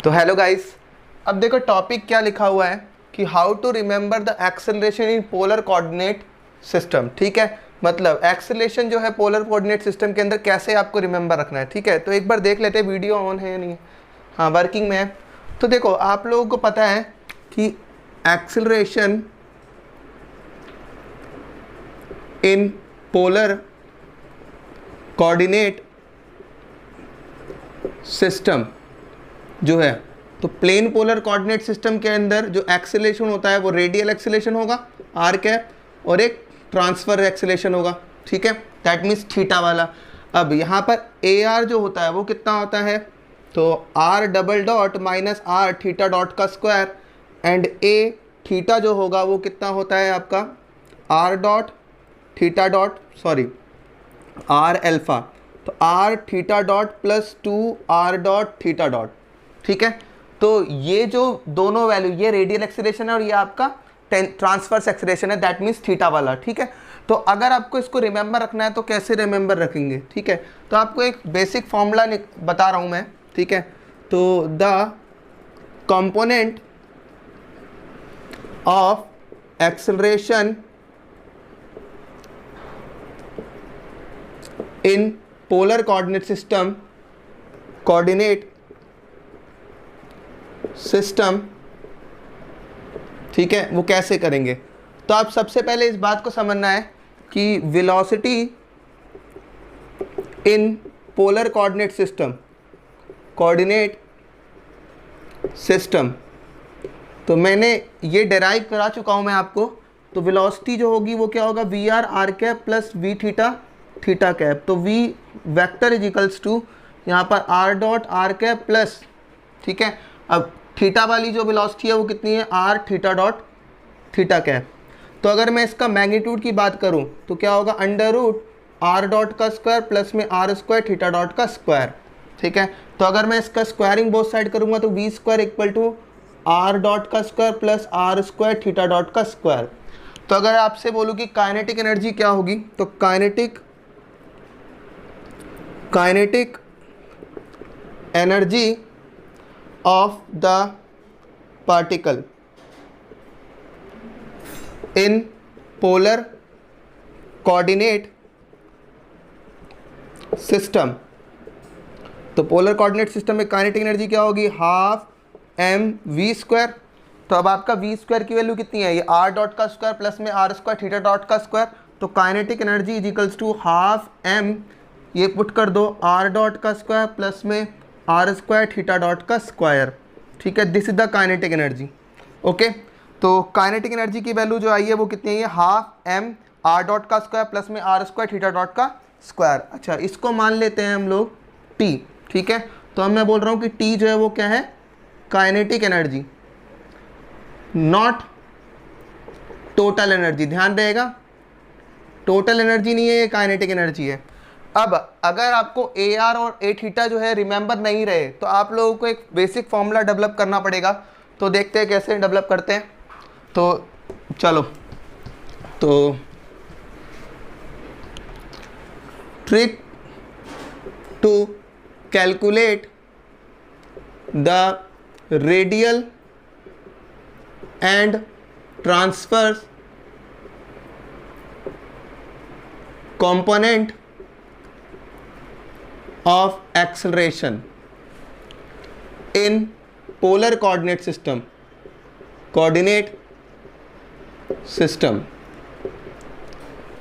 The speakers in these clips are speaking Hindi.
तो हेलो गाइस, अब देखो टॉपिक क्या लिखा हुआ है कि how to remember the acceleration in polar coordinate system. ठीक है, मतलब एक्सेलरेशन जो है पोलर कोऑर्डिनेट सिस्टम के अंदर कैसे आपको रिमेंबर रखना है। ठीक है, तो एक बार देख लेते हैं वीडियो ऑन है या नहीं है। हाँ, वर्किंग में है। तो देखो आप लोगों को पता है कि acceleration in polar coordinate system जो है, तो प्लेन पोलर कोऑर्डिनेट सिस्टम के अंदर जो एक्सेलरेशन होता है वो रेडियल एक्सेलरेशन होगा आर कैप, और एक ट्रांसफर एक्सेलरेशन होगा। ठीक है, दैट मीन्स थीटा वाला। अब यहाँ पर ए आर जो होता है वो कितना होता है, तो R double dot minus R theta dot का स्क्वायर, एंड ए थीटा जो होगा वो कितना होता है आपका R dot theta dot R alpha, तो R theta dot plus 2 are dot theta dot. ठीक है, तो ये जो दोनों वैल्यू, ये रेडियल एक्सेलरेशन है और ये आपका ट्रांसफर्स एक्सेलरेशन है, दैट मीन्स थीटा वाला। ठीक है, तो अगर आपको इसको रिमेंबर रखना है तो कैसे रिमेंबर रखेंगे। ठीक है, तो आपको एक बेसिक फॉर्मूला बता रहा हूँ मैं। ठीक है, तो the component of acceleration in polar coordinate system, ठीक है, वो कैसे करेंगे। तो आप सबसे पहले इस बात को समझना है कि वेलोसिटी इन पोलर कोऑर्डिनेट सिस्टम, तो मैंने ये डेराइव करा चुका हूँ मैं आपको। तो वेलोसिटी जो होगी वो क्या होगा, V R R cap plus V theta theta cap. तो V vector is equals to यहाँ पर R dot R cap plus, ठीक है, अब थीटा वाली जो वेलोसिटी है वो कितनी है, R theta dot theta cap. तो अगर मैं इसका मैग्नीट्यूड की बात करूँ तो क्या होगा, अंडर रूट आर डॉट का स्क्वायर प्लस में आर स्क्वायर थीटा डॉट का स्क्वायर। ठीक है, तो अगर मैं इसका स्क्वायरिंग बोथ साइड करूँगा तो V square equal to R dot का square plus R square theta dot का स्क्वायर। तो अगर आपसे बोलूँ कि काइनेटिक एनर्जी क्या होगी, तो kinetic energy of the particle in polar coordinate system, तो पोलर कोऑर्डिनेट सिस्टम में काइनेटिक एनर्जी क्या होगी, हाफ एम वी स्क्वायर। तो अब आपका वी स्क्वायर की वैल्यू कितनी है, ये आर डॉट का स्क्वायर प्लस में आर स्क्वायर थीटा डॉट का स्क्वायर। तो kinetic energy is equals to half M, ये पुट कर दो आर डॉट का स्क्वायर प्लस में आर स्क्वायर थीटा डॉट का स्क्वायर। ठीक है, this is the kinetic energy. Okay, तो काइनेटिक एनर्जी की वैल्यू जो आई है वो कितनी है, हाफ एम आर डॉट का स्क्वायर प्लस में आर स्क्वायर थीटा डॉट का स्क्वायर। अच्छा, इसको मान लेते हैं हम लोग टी। ठीक है, तो अब मैं बोल रहा हूँ कि टी जो है वो क्या है, kinetic energy, not total energy. ध्यान रहेगा, टोटल एनर्जी नहीं है, ये काइनेटिक एनर्जी है। अब अगर आपको ए आर और ए थीटा जो है रिमेंबर नहीं रहे तो आप लोगों को एक बेसिक फॉर्मूला डेवलप करना पड़ेगा। तो देखते हैं कैसे डेवलप करते हैं। तो चलो, तो trick to calculate the radial and transverse component of acceleration in polar coordinate system,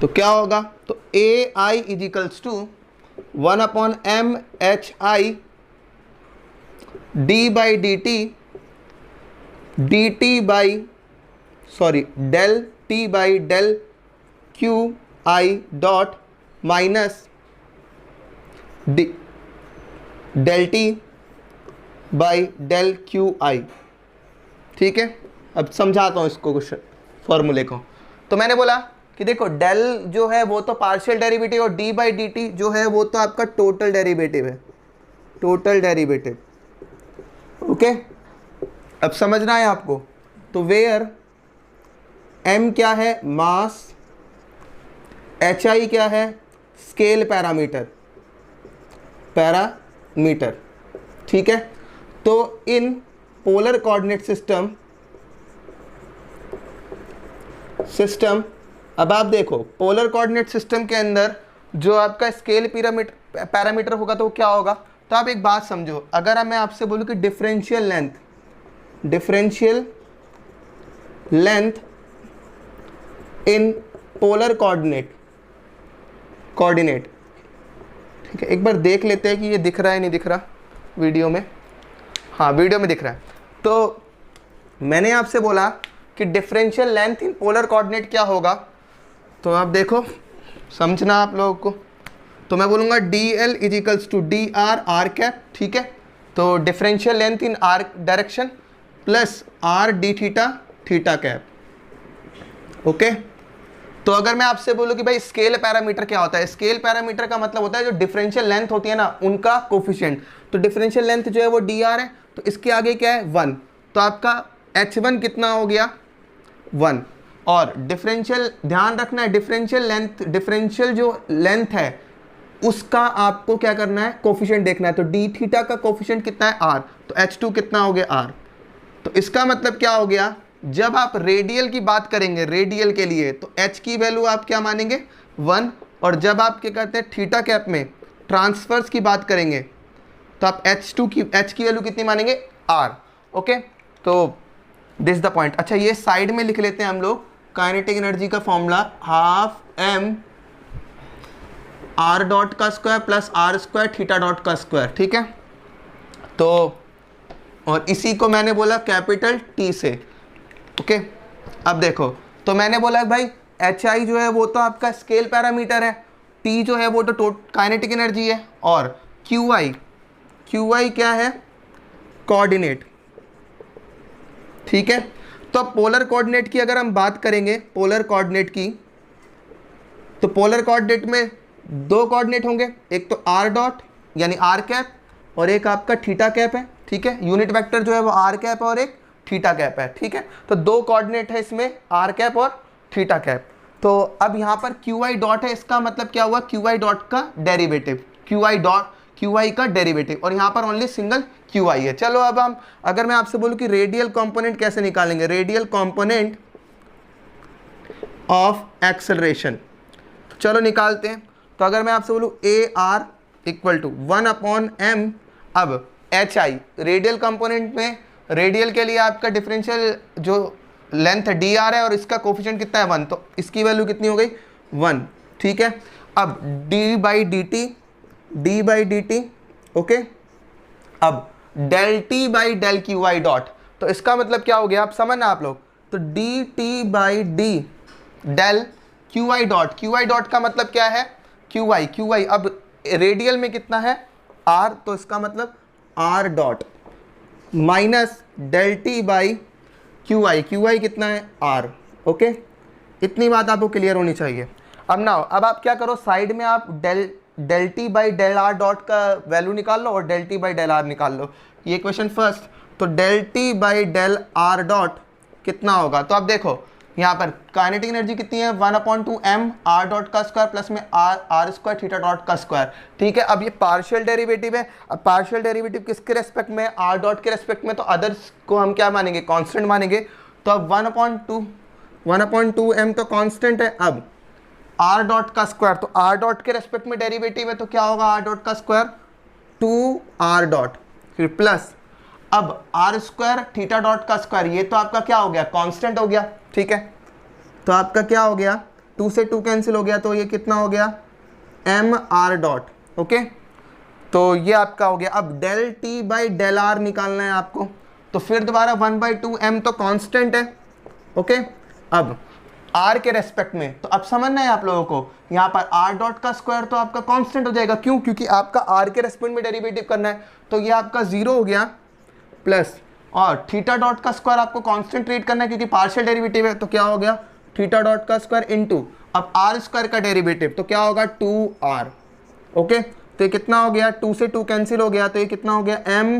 तो क्या होगा, तो A I is equals to 1/m/hi d by D T del T by del Q I dot minus del T by del Q I. ठीक है, अब समझाता हूँ इसको क्वेश्चन फॉर्मूले को। तो मैंने बोला कि देखो डेल जो है वो तो पार्शियल डेरिवेटिव और डी बाई डी टी जो है वो तो आपका टोटल डेरिवेटिव है, टोटल डेरिवेटिव। ओके, अब समझना है आपको। तो वेयर एम क्या है, मास, एच आई क्या है, स्केल पैरामीटर, ठीक है। तो इन पोलर कोऑर्डिनेट सिस्टम अब आप देखो पोलर कोऑर्डिनेट सिस्टम के अंदर जो आपका स्केल पैरामीटर होगा तो वो क्या होगा। तो आप एक बात समझो, अगर मैं आपसे बोलूं कि डिफरेंशियल लेंथ इन पोलर कोऑर्डिनेट, ठीक है, एक बार देख लेते हैं कि ये दिख रहा है नहीं दिख रहा वीडियो में। हाँ, वीडियो में दिख रहा है। तो मैंने आपसे बोला कि डिफरेंशियल लेंथ इन पोलर कोऑर्डिनेट क्या होगा, तो आप देखो समझना आप लोगों को। तो मैं बोलूँगा DL is equals to DR R cap, ठीक है। तो differential length in R direction plus R D theta cap, okay. तो अगर मैं आपसे बोलूँ कि भाई स्केल पैरामीटर क्या होता है, स्केल पैरामीटर का मतलब होता है जो डिफरेंशियल लेंथ होती है ना उनका कोफिशिएंट। तो डिफरेंशियल लेंथ जो है वो DR है, तो इसके आगे क्या है 1, तो आपका H1 कितना हो गया 1। और डिफरेंशियल ध्यान रखना है, डिफरेंशियल जो लेंथ है उसका आपको क्या करना है कोफिशिएंट देखना है। तो डी थीटा का कोफिशिएंट कितना है R, तो H2 कितना हो गया R। तो इसका मतलब क्या हो गया, जब आप रेडियल की बात करेंगे रेडियल के लिए तो H की वैल्यू आप क्या मानेंगे 1, और जब आप क्या कहते हैं थीटा कैप में ट्रांसफर्स की बात करेंगे तो आप H की वैल्यू कितनी मानेंगे R, ओके। तो दिस द पॉइंट। अच्छा, ये साइड में लिख लेते हैं हम लोग काइनेटिक एनर्जी का formula half m R dot का square plus R square theta dot का स्क्वायर, ठीक है। तो और इसी को मैंने बोला कैपिटल T से, ओके। अब देखो, तो मैंने बोला भाई HI जो है वो तो आपका स्केल पैरामीटर है, T जो है वो तो काइनेटिक एनर्जी है, और QI क्या है कोऑर्डिनेट, ठीक है। तो अब पोलर कोऑर्डिनेट की अगर हम बात करेंगे पोलर कोऑर्डिनेट की, तो पोलर कोऑर्डिनेट में दो कोऑर्डिनेट होंगे, एक तो R डॉट यानी R कैप और एक आपका थीटा कैप है, ठीक है। यूनिट वेक्टर जो है वो R कैप और एक थीटा कैप है, ठीक है। तो दो कोऑर्डिनेट है इसमें R कैप और थीटा कैप। तो अब यहाँ पर QI डॉट है, इसका मतलब क्या हुआ QI डॉट का डेरिवेटिव, QI का डेरिवेटिव, और यहाँ पर ओनली सिंगल QI है। चलो अब हम अगर मैं आपसे बोलूँ कि रेडियल कंपोनेंट कैसे निकालेंगे, रेडियल कंपोनेंट ऑफ एक्सेलरेशन, तो चलो निकालते हैं। तो अगर मैं आपसे बोलूँ AR इक्वल टू 1/m, अब HI रेडियल कंपोनेंट में रेडियल के लिए आपका डिफरेंशियल जो लेंथ है DR है और इसका कोफिशिएंट कितना है 1, तो इसकी वैल्यू कितनी हो गई 1, ठीक है। अब d बाई dt, ओके। अब del T by del QI dot, तो इसका मतलब क्या हो गया आप समझना आप लोग, तो dt by d del QI dot का मतलब क्या है QI। अब रेडियल में कितना है R, तो इसका मतलब R dot minus del T by QI कितना है R, ओके। इतनी बात आपको क्लियर होनी चाहिए। अब अब आप क्या करो, साइड में आप del T by del R dot का वैल्यू निकाल लो और del T by del R निकाल लो, ये क्वेश्चन फर्स्ट। तो del T by del R dot कितना होगा, तो आप देखो यहाँ पर काइनेटिक एनर्जी कितनी है 1/2m R डॉट का स्क्वायर प्लस में R स्क्वायर थीटा डॉट का स्क्वायर, ठीक है। अब ये पार्शियल डेरिवेटिव है, अब पार्शियल डेरिवेटिव किसके रेस्पेक्ट में R डॉट के रेस्पेक्ट में, तो अदर्स को हम क्या मानेंगे कांस्टेंट मानेंगे। तो अब 1/2m तो कांस्टेंट है, अब R डॉट का स्क्वायर, तो R डॉट के रेस्पेक्ट में डेरिवेटिव है तो क्या होगा R डॉट का स्क्वायर 2R डॉट, फिर प्लस अब R स्क्वायर थीटा डॉट का स्क्वायर, ये तो आपका क्या हो गया कांस्टेंट हो गया, ठीक है। तो आपका क्या हो गया 2 से 2 कैंसिल हो गया, तो ये कितना हो गया m R डॉट, ओके। तो ये आपका हो गया। अब del T by del R निकालना है आपको, तो फिर दोबारा 1/2m तो कांस्टेंट है, ओके। अब R के रेस्पेक्ट में, तो अब समझना है आप लोगों को, यहाँ पर R डॉट का स्क्वायर तो आपका कांस्टेंट हो जाएगा, क्यों, क्योंकि आपका R के रेस्पेक्ट में डेरिवेटिव करना है, तो ये आपका 0 हो गया, प्लस और थीटा डॉट का स्क्वायर आपको कांस्टेंट ट्रीट करना है क्योंकि पार्शियल डेरिवेटिव है, तो क्या हो गया थीटा डॉट का स्क्वायर इनटू अब R स्क्वायर का डेरिवेटिव, तो क्या होगा 2R, ओके। तो ये कितना हो गया 2 से 2 कैंसिल हो गया, तो ये कितना हो गया m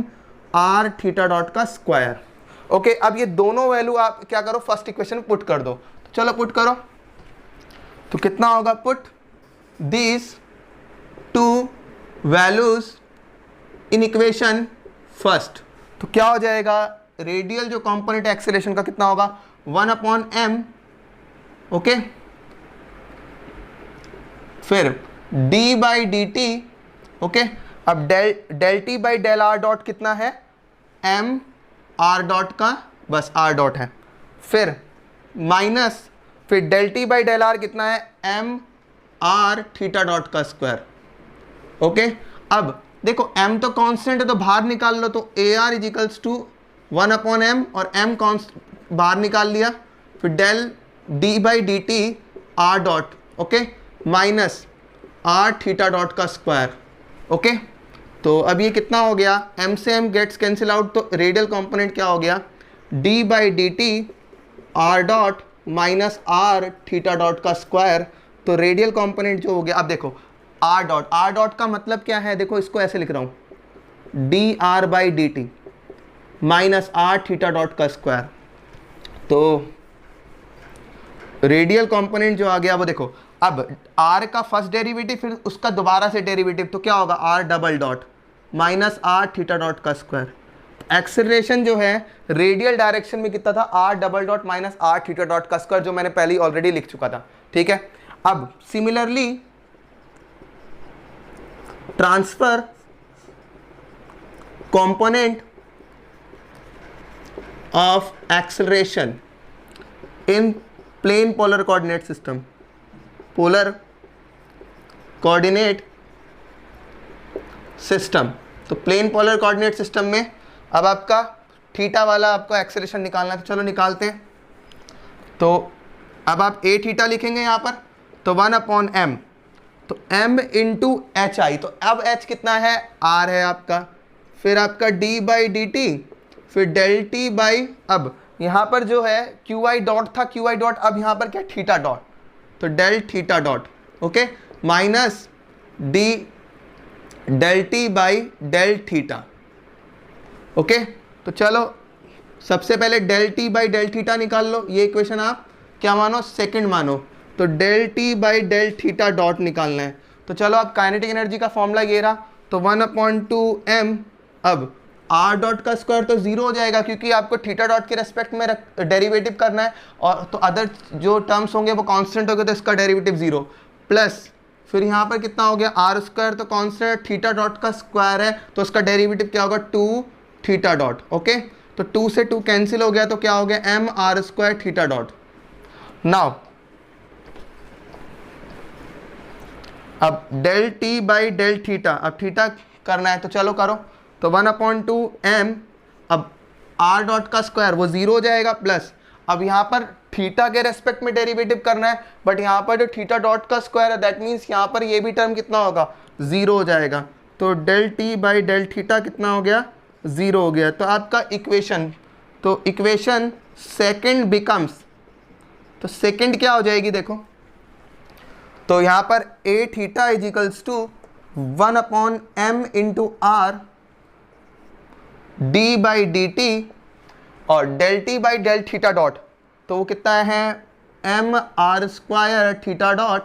R थीटा डॉट का स्क्वायर, ओके। अब ये दोनों वैल्यू आप क्या करो फर्स्ट इक्वेशन में पुट कर दो, तो चलो पुट करो, तो कितना होगा put this to values in equation first, तो क्या हो जाएगा, रेडियल जो कंपोनेंट एक्सेलरेशन का कितना होगा 1/m, ओके। फिर d/dt, ओके। अब del T by del R dot कितना है m r डॉट का, बस r डॉट है। फिर माइनस, फिर del T by del R कितना है m r थीटा डॉट का स्क्वायर, ओके। अब देखो m तो कांस्टेंट है तो बाहर निकाल लो, तो A R equals to 1/m और m कॉन्स्ट बाहर निकाल लिया। फिर del d by D T R dot, okay, minus r theta dot का स्क्वायर, ओके। तो अब ये कितना हो गया, m से m गेट्स कैंसिल आउट, तो रेडियल कंपोनेंट क्या हो गया d by D T R dot minus r theta dot का स्क्वायर। तो रेडियल कंपोनेंट जो हो गया, अब देखो r डॉट का मतलब क्या है, देखो इसको ऐसे लिख रहा हूँ D r by D T minus r theta dot का स्क्वायर। तो रेडियल कंपोनेंट जो आ गया वो देखो, अब r का फर्स्ट डेरिवेटिव फिर उसका दोबारा से डेरिवेटिव, तो क्या होगा r double dot minus r theta dot का स्क्वायर। एक्सेलरेशन जो है रेडियल डायरेक्शन में कितना था r double dot minus r theta dot का स्क्वायर, जो मैंने पहले ऑलरेडी लिख चुका था, ठीक है। अब similarly transverse component of acceleration in plane polar coordinate system, polar coordinate system. तो प्लेन पोलर कोऑर्डिनेट सिस्टम में अब आपका थीटा वाला आपको एक्सेलरेशन निकालना है, तो चलो निकालते हैं। तो अब आप ए थीटा लिखेंगे यहाँ पर, तो 1/m, तो m इंटू एच आई, तो अब h कितना है r है आपका। फिर आपका d बाई डी टी, फिर डेल टी बाई, अब यहाँ पर जो है क्यू आई डॉट था, क्यू आई डॉट अब यहाँ पर क्या थीटा डॉट, तो del theta dot, okay, minus D del T by del theta, okay. तो चलो सबसे पहले del T by del theta निकाल लो, ये इक्वेशन आप क्या मानो सेकंड मानो, तो del T by del theta dot निकालना है। तो चलो अब काइनेटिक एनर्जी का फॉर्मूला ये रहा, तो 1/2m, अब r डॉट का स्क्वायर तो जीरो हो जाएगा क्योंकि आपको थीटा डॉट के रेस्पेक्ट में डेरिवेटिव करना है, और तो अदर जो टर्म्स होंगे वो कांस्टेंट होंगे, तो इसका डेरिवेटिव जीरो, प्लस फिर यहाँ पर कितना हो गया r स्क्वायर, तो कांस्टेंट थीटा डॉट का स्क्वायर है तो उसका डेरिवेटिव क्या होगा 2 थीटा डॉट, ओके। तो 2 से 2 कैंसिल हो गया, तो क्या हो गया m r square theta dot. Now अब del T by del theta, अब थीटा करना है तो चलो करो, तो 1/2m, अब r डॉट का स्क्वायर वो जीरो हो जाएगा, प्लस अब यहाँ पर थीटा के रेस्पेक्ट में डेरिवेटिव करना है, बट यहाँ पर जो थीटा डॉट का स्क्वायर है दैट मीन्स यहाँ पर ये भी टर्म कितना होगा जीरो हो जाएगा, तो del T by del theta कितना हो गया जीरो हो गया। तो आपका इक्वेशन, तो इक्वेशन सेकंड बिकम्स, तो सेकंड क्या हो जाएगी देखो, तो यहाँ पर A theta is equals to 1/m into R D by D T, और del T by del theta dot, तो वो कितना है m r square theta dot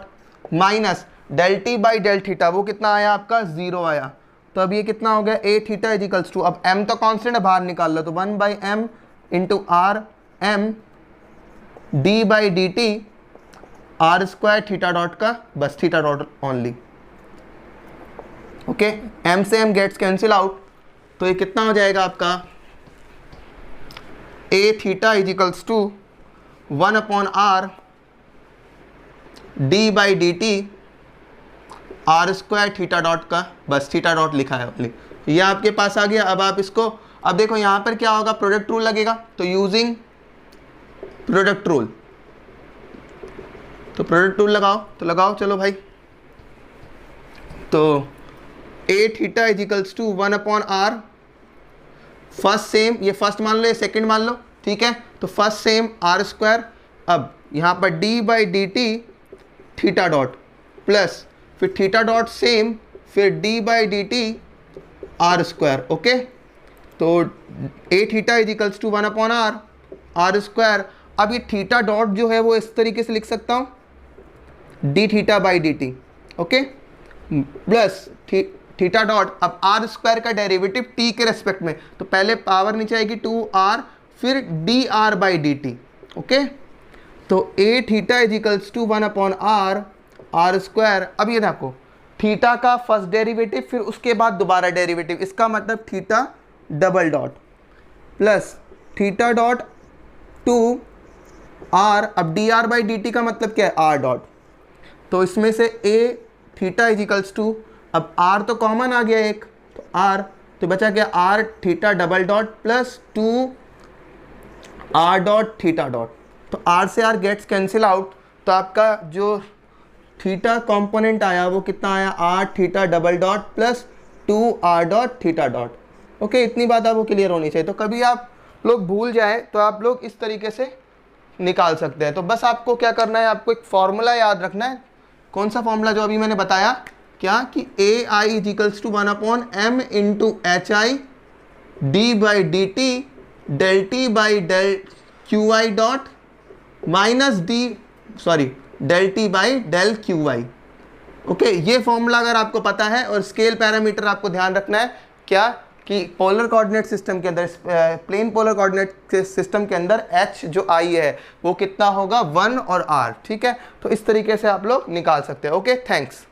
minus del T by del theta, वो कितना आया आपका जीरो आया। तो अब ये कितना हो गया A theta is equals to, अब m तो कांस्टेंट है बाहर निकाल लो, तो 1/m into R m D by D T R square theta dot का, बस theta dot only, okay. m से m गेट्स कैंसिल आउट, तो ये कितना हो जाएगा आपका A theta is equals to 1/r D by D T R square theta dot का, बस थीटा डॉट लिखा है ओनली, ये आपके पास आ गया। अब आप इसको, अब देखो यहाँ पर क्या होगा प्रोडक्ट रूल लगेगा, तो यूजिंग प्रोडक्ट रूल, तो प्रोडक्ट रूल लगाओ, तो लगाओ चलो भाई। तो ए theta is equals to 1/r, first same, ये फर्स्ट मान लो ये सेकंड मान लो, ठीक है, तो फर्स्ट सेम आर स्क्वायर, अब यहाँ पर D by D T theta dot, plus फिर थीटा डॉट सेम, फिर D by D T R square, okay. तो ए theta is equals to 1/r are square. अब ये थीटा डॉट जो है वो इस तरीके से लिख सकता हूँ d theta by D t, okay, plus theta dot, अब आर स्क्वायर का डेरिवेटिव टी के रेस्पेक्ट में, तो पहले पावर नीचे आएगी 2r, फिर d r by D t. Okay, तो ए theta is equals to 1/r are square. अब ये देखो थीटा का फर्स्ट डेरिवेटिव, फिर उसके बाद दोबारा डेरिवेटिव, इसका मतलब theta double dot plus theta dot two r, अब d r by D t का मतलब क्या है, आर डॉट। तो इसमें से a theta is equals to, अब आर तो कॉमन आ गया एक, तो आर, तो बचा क्या r theta double dot plus 2 are dot theta dot. तो आर से आर गेट्स कैंसिल आउट, तो आपका जो थीटा कंपोनेंट आया वो कितना आया, are theta double dot plus 2 are dot theta dot. Okay, इतनी बात आपको क्लियर होनी चाहिए। तो कभी आप लोग भूल जाए तो आप लोग इस तरीके से निकाल सकते हैं। तो बस आपको क्या करना है, आपको एक फॉर्मूला याद रखना है। कौन सा फॉर्मूला, जो अभी मैंने बताया, क्या कि a I is equals to 1/m into h i d by D T del T by del Q I dot minus del T by del Q i. Okay, ये फॉर्मूला अगर आपको पता है, और स्केल पैरामीटर आपको ध्यान रखना है क्या कि पोलर कोऑर्डिनेट सिस्टम के अंदर, प्लेन पोलर कोऑर्डिनेट सिस्टम के अंदर h जो i है वो कितना होगा, 1 और r। ठीक है, तो इस तरीके से आप लोग निकाल सकते हैं। Okay, thanks.